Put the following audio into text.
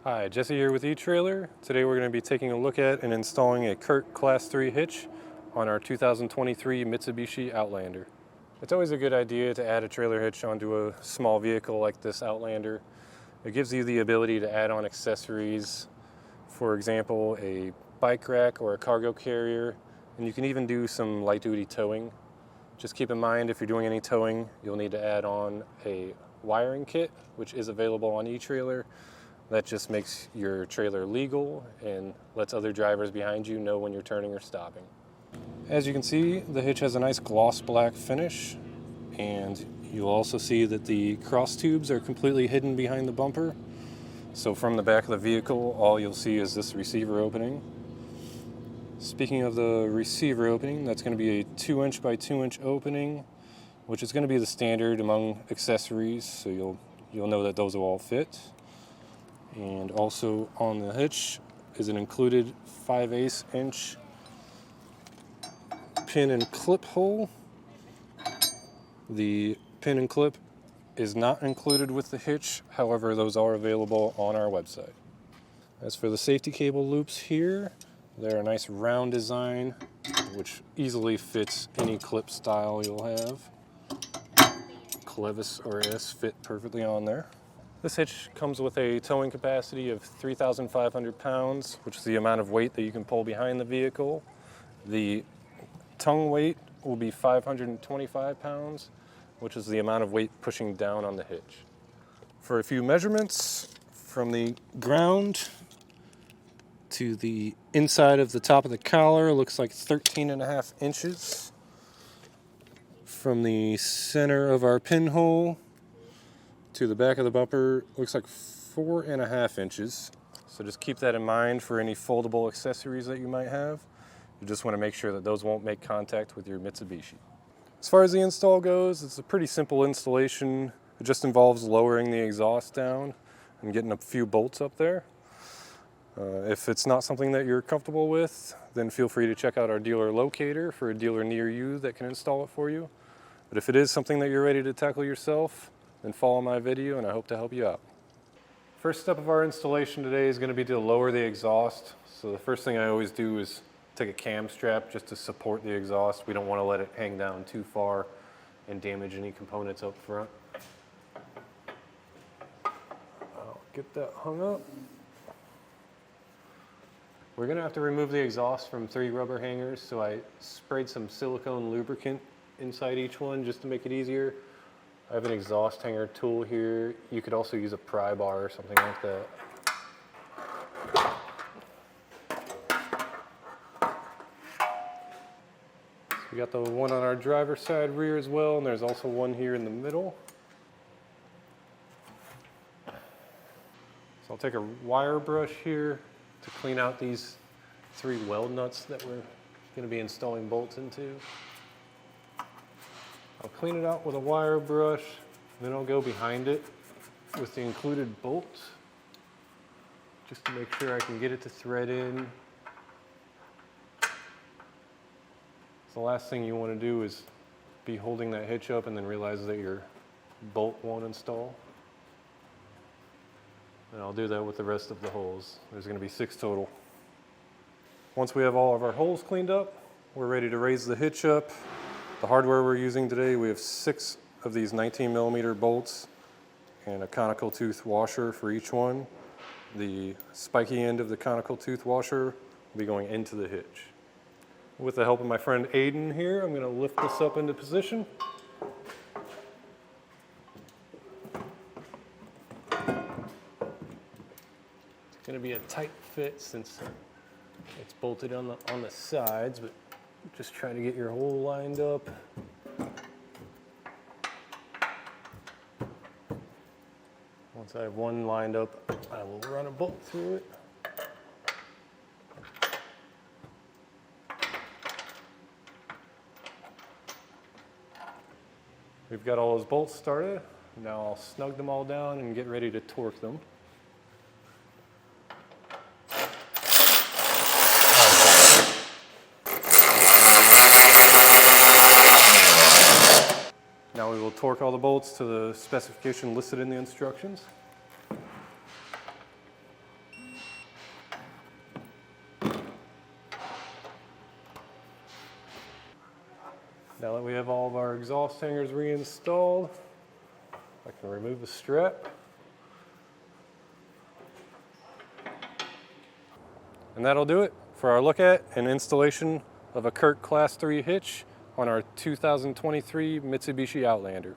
Hi, Jesse here with eTrailer. Today we're going to be taking a look at and installing a CURT Class 3 hitch on our 2023 Mitsubishi Outlander. It's always a good idea to add a trailer hitch onto a small vehicle like this Outlander. It gives you the ability to add on accessories, for example, a bike rack or a cargo carrier, and you can even do some light-duty towing. Just keep in mind, if you're doing any towing, you'll need to add on a wiring kit, which is available on eTrailer. That just makes your trailer legal and lets other drivers behind you know when you're turning or stopping. As you can see, the hitch has a nice gloss black finish, and you'll also see that the cross tubes are completely hidden behind the bumper. So from the back of the vehicle, all you'll see is this receiver opening. Speaking of the receiver opening, that's going to be a 2" by 2" opening, which is going to be the standard among accessories, so you'll know that those will all fit. And also on the hitch is an included 5/8" pin and clip hole. The pin and clip is not included with the hitch, however those are available on our website. As for the safety cable loops here, they're a nice round design which easily fits any clip style you'll have. Clevis or S fit perfectly on there. This hitch comes with a towing capacity of 3,500 pounds, which is the amount of weight that you can pull behind the vehicle. The tongue weight will be 525 pounds, which is the amount of weight pushing down on the hitch. For a few measurements, from the ground to the inside of the top of the collar, looks like 13.5 inches. From the center of our pinhole to the back of the bumper, looks like 4.5 inches. So just keep that in mind for any foldable accessories that you might have. You just want to make sure that those won't make contact with your Mitsubishi. As far as the install goes, it's a pretty simple installation. It just involves lowering the exhaust down and getting a few bolts up there. If it's not something that you're comfortable with, then feel free to check out our dealer locator for a dealer near you that can install it for you. But if it is something that you're ready to tackle yourself, then follow my video and I hope to help you out. First step of our installation today is going to be to lower the exhaust. So the first thing I always do is take a cam strap just to support the exhaust. We don't want to let it hang down too far and damage any components up front. I'll get that hung up. We're going to have to remove the exhaust from 3 rubber hangers, so I sprayed some silicone lubricant inside each one just to make it easier. I have an exhaust hanger tool here. You could also use a pry bar or something like that. So we got the one on our driver's side rear as well, and there's also one here in the middle. So I'll take a wire brush here to clean out these 3 weld nuts that we're going to be installing bolts into. I'll clean it out with a wire brush, then I'll go behind it with the included bolts just to make sure I can get it to thread in. So the last thing you want to do is be holding that hitch up and then realize that your bolt won't install. And I'll do that with the rest of the holes. There's going to be 6 total. Once we have all of our holes cleaned up, we're ready to raise the hitch up. The hardware we're using today, we have 6 of these 19mm bolts and a conical tooth washer for each one. The spiky end of the conical tooth washer will be going into the hitch. With the help of my friend Aiden here, I'm going to lift this up into position. It's going to be a tight fit since it's bolted on the sides, but just try to get your hole lined up. Once I have one lined up, I will run a bolt through it. We've got all those bolts started. Now I'll snug them all down and get ready to torque them. Now we will torque all the bolts to the specification listed in the instructions. Now that we have all of our exhaust hangers reinstalled, I can remove the strap. And that'll do it for our look at and installation of a CURT Class 3 hitch on our 2023 Mitsubishi Outlander.